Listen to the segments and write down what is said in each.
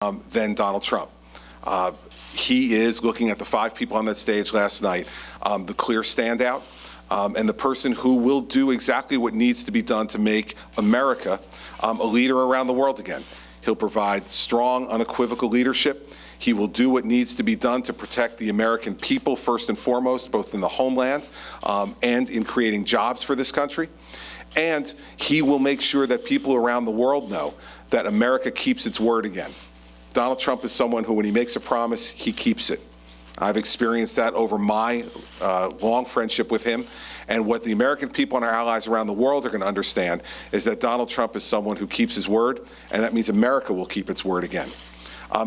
than Donald Trump. He is, looking at the 5 people on that stage last night, the clear standout and the person who will do exactly what needs to be done to make America a leader around the world again. He'll provide strong, unequivocal leadership. He will do what needs to be done to protect the American people, first and foremost, both in the homeland and in creating jobs for this country. And he will make sure that people around the world know that America keeps its word again. Donald Trump is someone who, when he makes a promise, he keeps it. I've experienced that over my long friendship with him. And what the American people and our allies around the world are going to understand is that Donald Trump is someone who keeps his word, and that means America will keep its word again.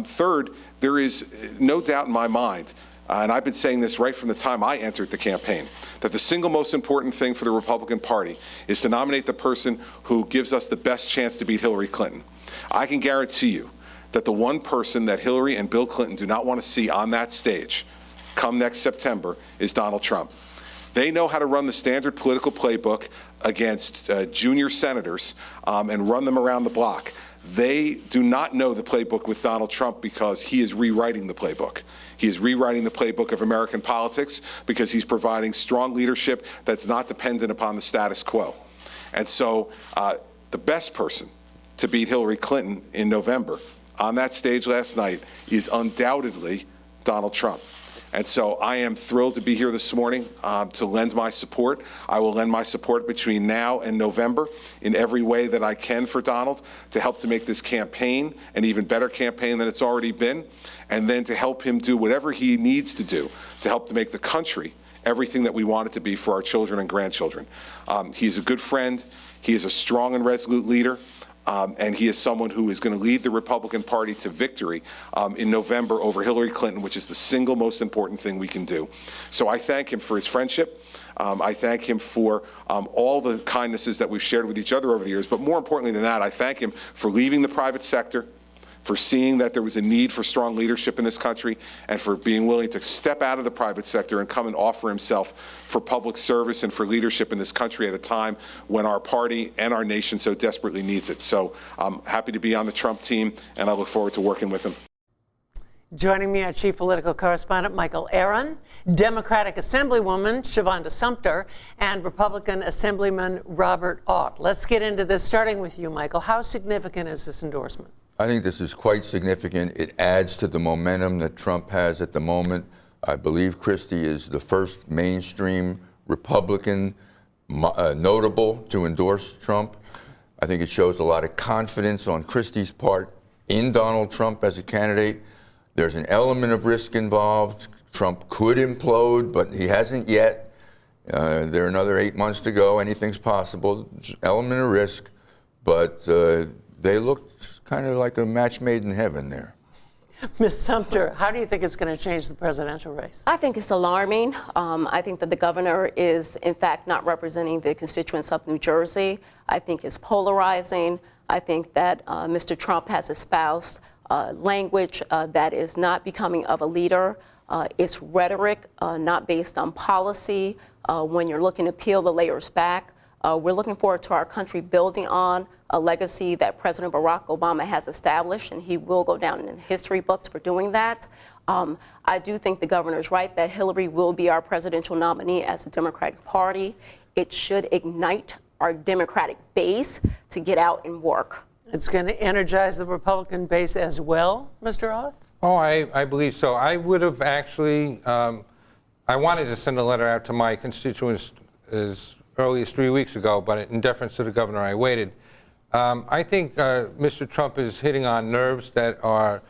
Third, there is no doubt in my mind, and I've been saying this right from the time I entered the campaign, that the single most important thing for the Republican Party is to nominate the person who gives us the best chance to beat Hillary Clinton. I can guarantee you that the one person that Hillary and Bill Clinton do not want to see on that stage come next September is Donald Trump. They know how to run the standard political playbook against junior senators and run them around the block. They do not know the playbook with Donald Trump because he is rewriting the playbook. He is rewriting the playbook of American politics because he's providing strong leadership that's not dependent upon the status quo. And so the best person to beat Hillary Clinton in November on that stage last night is undoubtedly Donald Trump. And so I am thrilled to be here this morning to lend my support. I will lend my support between now and November in every way that I can for Donald to help to make this campaign an even better campaign than it's already been, and then to help him do whatever he needs to do to help to make the country everything that we want it to be for our children and grandchildren. He is a good friend. He is a strong and resolute leader. And he is someone who is going to lead the Republican Party to victory in November over Hillary Clinton, which is the single most important thing we can do. So I thank him for his friendship. I thank him for all the kindnesses that we've shared with each other over the years. But more importantly than that, I thank him for leaving the private sector, for seeing that there was a need for strong leadership in this country, and for being willing to step out of the private sector and come and offer himself for public service and for leadership in this country at a time when our party and our nation so desperately needs it. So I'm happy to be on the Trump team, and I look forward to working with him. Joining me, our chief political correspondent, Michael Aaron, Democratic Assemblywoman Shavonda Sumter, and Republican Assemblyman Robert Ott. Let's get into this, starting with you, Michael. How significant is this endorsement? I think this is quite significant. It adds to the momentum that Trump has at the moment. I believe Christie is the first mainstream Republican notable to endorse Trump. I think it shows a lot of confidence on Christie's part in Donald Trump as a candidate. There's an element of risk involved. Trump could implode, but he hasn't yet. There are another 8 months to go. Anything's possible. There's an element of risk, but they look kind of like a match made in heaven there. Ms. Sumter, how do you think it's going to change the presidential race? I think it's alarming. I think that the governor is, in fact, not representing the constituents of New Jersey. I think it's polarizing. I think that Mr. Trump has espoused language that is not becoming of a leader. It's rhetoric, not based on policy. When you're looking to peel the layers back, we're looking forward to our country building on a legacy that President Barack Obama has established, and he will go down in the history books for doing that. I do think the governor is right that Hillary will be our presidential nominee as the Democratic Party. It should ignite our Democratic base to get out and work. It's going to energize the Republican base as well, Mr. Roth? Oh, I believe so. I would have actually, I wanted to send a letter out to my constituents as early as 3 weeks ago, but in deference to the governor, I waited. I think Mr. Trump is hitting on nerves that are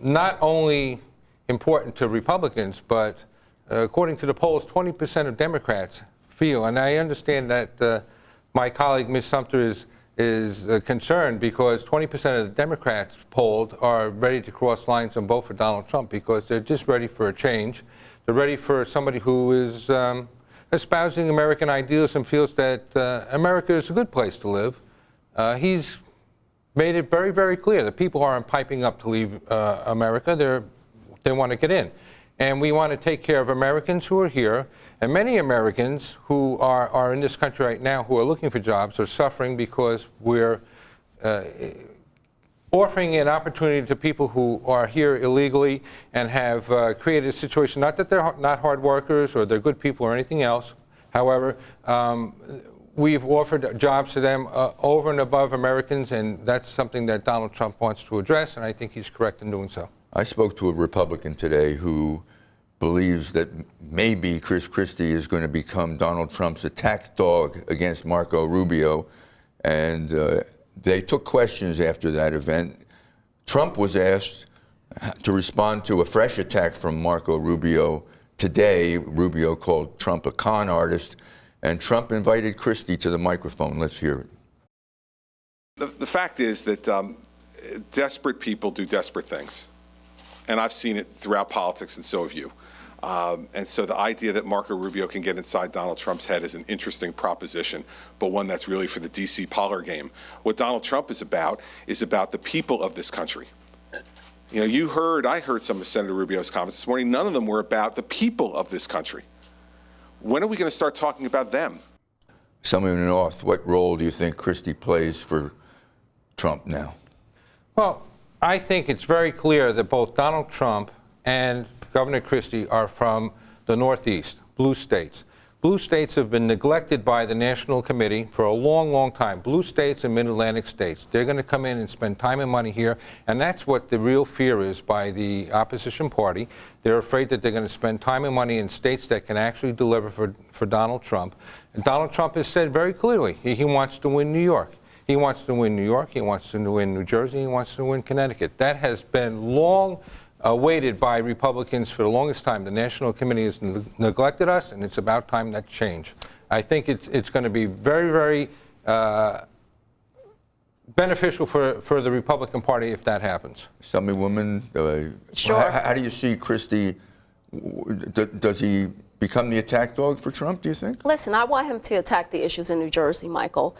not only important to Republicans, but according to the polls, 20% of Democrats feel, and I understand that my colleague, Ms. Sumter, is concerned because 20% of the Democrats polled are ready to cross lines and vote for Donald Trump because they're just ready for a change. They're ready for somebody who is espousing American ideals and feels that America is a good place to live. He's made it very, very clear that people aren't piping up to leave America. They want to get in. And we want to take care of Americans who are here. And many Americans who are in this country right now who are looking for jobs are suffering because we're, 20% of the Democrats polled are ready to cross lines and vote for Donald Trump because they're just ready for a change. They're ready for somebody who is espousing American ideals and feels that America is a good place to live. He's made it very, very clear that people aren't piping up to leave America. They want to take care of Americans who are here. And many Americans who are in this country right now who are looking for jobs are suffering because offering an opportunity to people who are here illegally and have created a situation, not that they're not hard workers or they're good people or anything else. However, we've offered jobs to them over and above Americans, and that's something that Donald Trump wants to address, and I think he's correct in doing so. I spoke to a Republican today who believes that maybe Chris Christie is going to become Donald Trump's attack dog against Marco Rubio, and they took questions after that event. Trump was asked to respond to a fresh attack from Marco Rubio today. Rubio called Trump a con artist, and Trump invited Christie to the microphone. Let's hear it. The fact is that desperate people do desperate things. And I've seen it throughout politics, and so have you. And so the idea that Marco Rubio can get inside Donald Trump's head is an interesting proposition, but one that's really for the D.C. parlor game. What Donald Trump is about the people of this country. You know, I heard some of Senator Rubio's comments this morning. None of them were about the people of this country. When are we going to start talking about them? Someone in the North, what role do you think Christie plays for Trump now? Well, I think it's very clear that both Donald Trump and Governor Christie are from the Northeast, blue states. Blue states have been neglected by the National Committee for a long, long time. Blue states and mid-Atlantic states. They're going to come in and spend time and money here, and that's what the real fear is by the opposition party. They're afraid that they're going to spend time and money in states that can actually deliver for Donald Trump. And Donald Trump has said very clearly he wants to win New York. He wants to win New York, he wants to win New Jersey, he wants to win Connecticut. That has been long awaited by Republicans for the longest time. The National Committee has neglected us, and it's about time that change. I think it's going to be very, very beneficial for the Republican Party if that happens. Assemblywoman, Sure. How do you see Christie? Does he become the attack dog for Trump, do you think? Listen, I want him to attack the issues in New Jersey, Michael.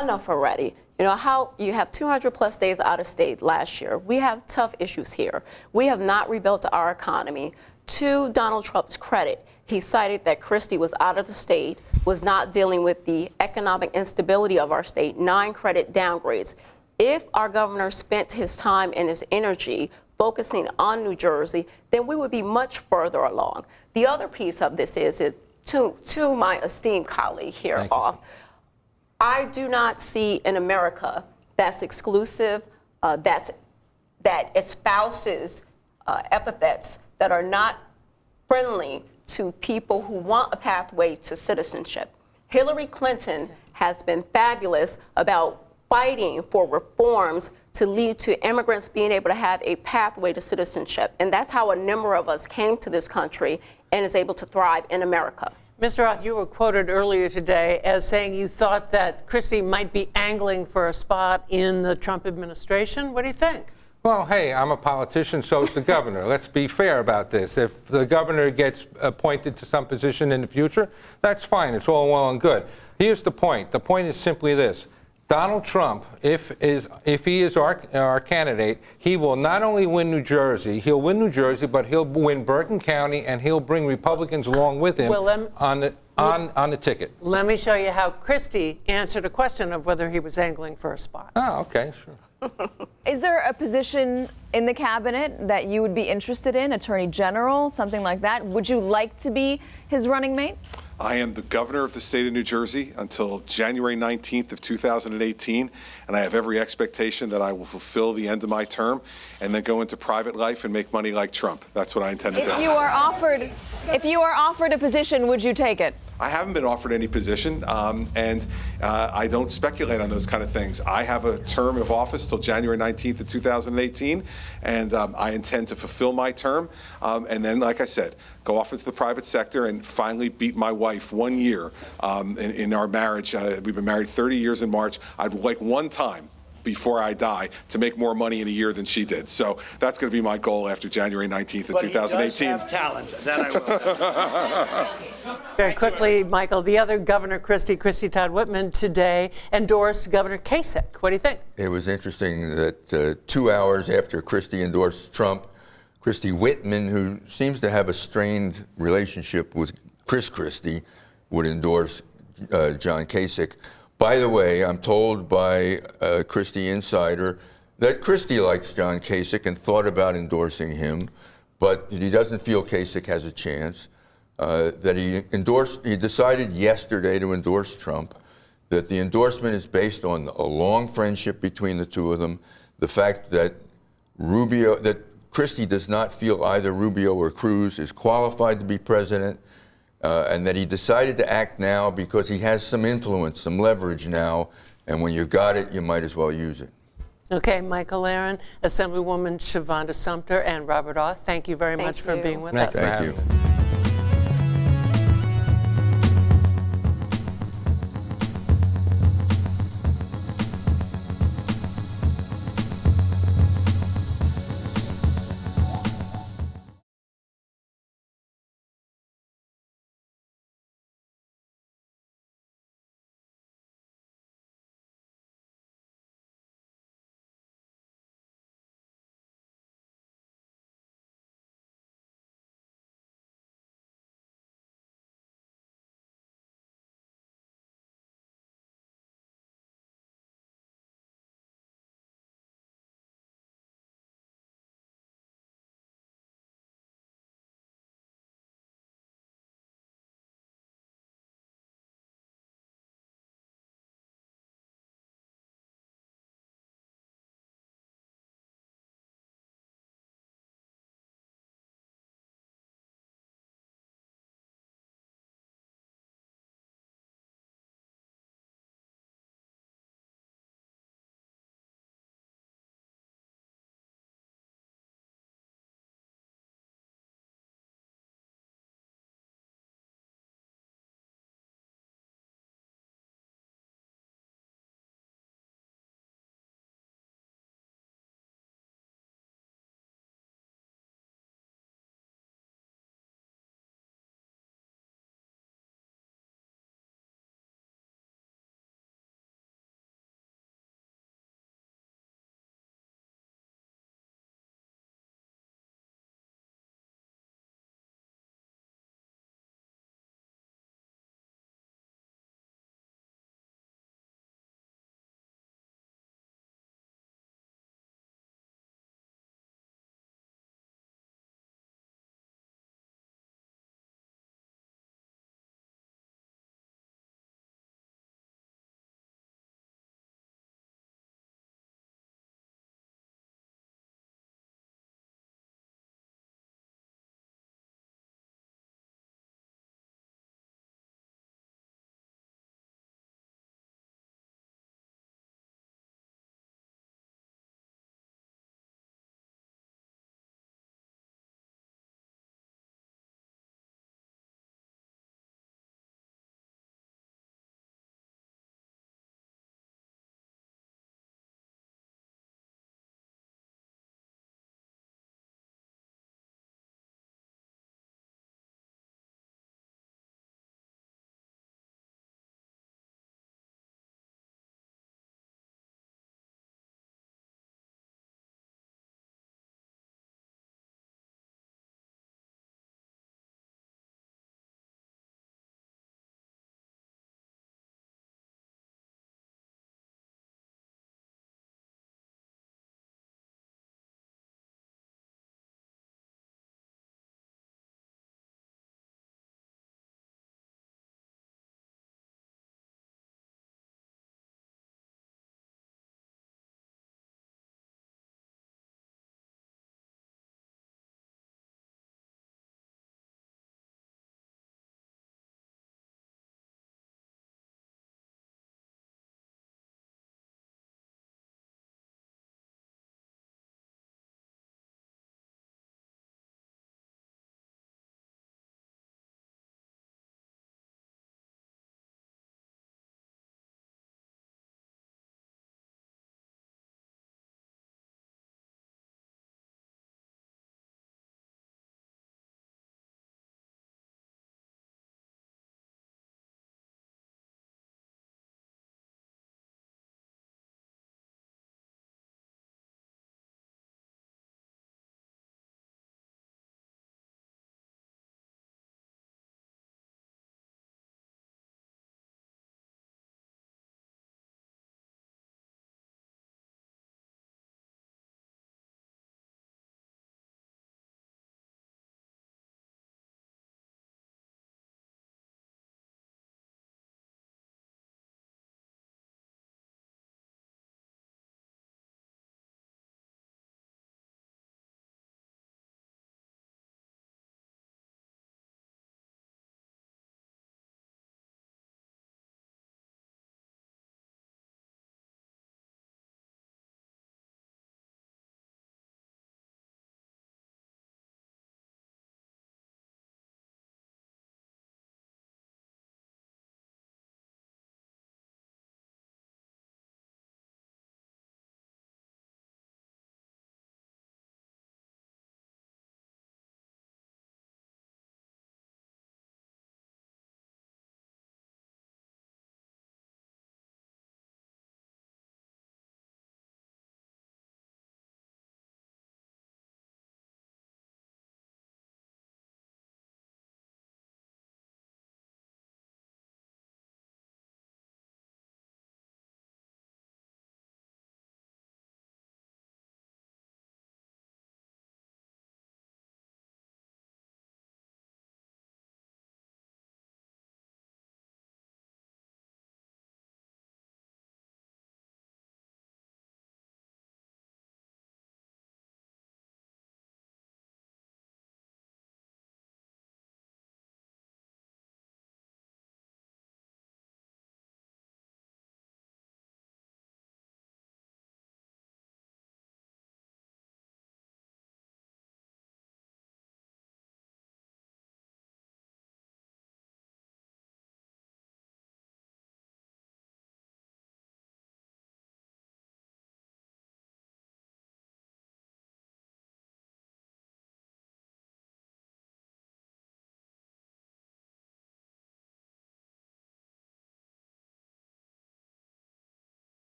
Enough already. You know, how you have 200 plus days out of state last year. We have tough issues here. We have not rebuilt our economy. To Donald Trump's credit, he cited that Christie was out of the state, was not dealing with the economic instability of our state, 9 credit downgrades. If our governor spent his time and his energy focusing on New Jersey, then we would be much further along. The other piece of this is to my esteemed colleague here off, I do not see in America that's exclusive, that espouses epithets that are not friendly to people who want a pathway to citizenship. Hillary Clinton has been fabulous about fighting for reforms to lead to immigrants being able to have a pathway to citizenship. And that's how a number of us came to this country and is able to thrive in America. Mr. Roth, you were quoted earlier today as saying you thought that Christie might be angling for a spot in the Trump administration. What do you think? Well, hey, I'm a politician, so is the governor. Let's be fair about this. If the governor gets appointed to some position in the future, that's fine. It's all well and good. Here's the point. The point is simply this. Donald Trump, if he is our candidate, he will not only win New Jersey, he'll win New Jersey, but he'll win Bergen County, and he'll bring Republicans along with him on the ticket. Let me show you how Christie answered a question of whether he was angling for a spot. Oh, okay, sure. Is there a position in the cabinet that you would be interested in, Attorney General, something like that? Would you like to be his running mate? I am the governor of the state of New Jersey until January 19th of 2018, and I have every expectation that I will fulfill the end of my term and then go into private life and make money like Trump. That's what I intend to do. If you are offered a position, would you take it? I haven't been offered any position, and I don't speculate on those kind of things. I have a term of office till January 19th of 2018, and I intend to fulfill my term, and then, like I said, go off into the private sector and finally beat my wife 1 year in our marriage. We've been married 30 years in March. I'd like one time before I die to make more money in a year than she did. So that's going to be my goal after January 19th of 2018. But he does have talent. That I will. Very quickly, Michael, the other Governor Christie Todd Whitman today endorsed Governor Kasich. What do you think? It was interesting that 2 hours after Christie endorsed Trump, Christie Whitman, who seems to have a strained relationship with Chris Christie, would endorse John Kasich. By the way, I'm told by a Christie insider that Christie likes John Kasich and thought about endorsing him, but he doesn't feel Kasich has a chance. That he decided yesterday to endorse Trump, that the endorsement is based on a long friendship between the two of them, the fact that Christie does not feel either Rubio or Cruz is qualified to be president, and that he decided to act now because he has some influence, some leverage now, and when you've got it, you might as well use it. Okay, Michael Aaron, Assemblywoman Shavonda Sumter, and Robert Auth, thank you very much for being with us. Thank you.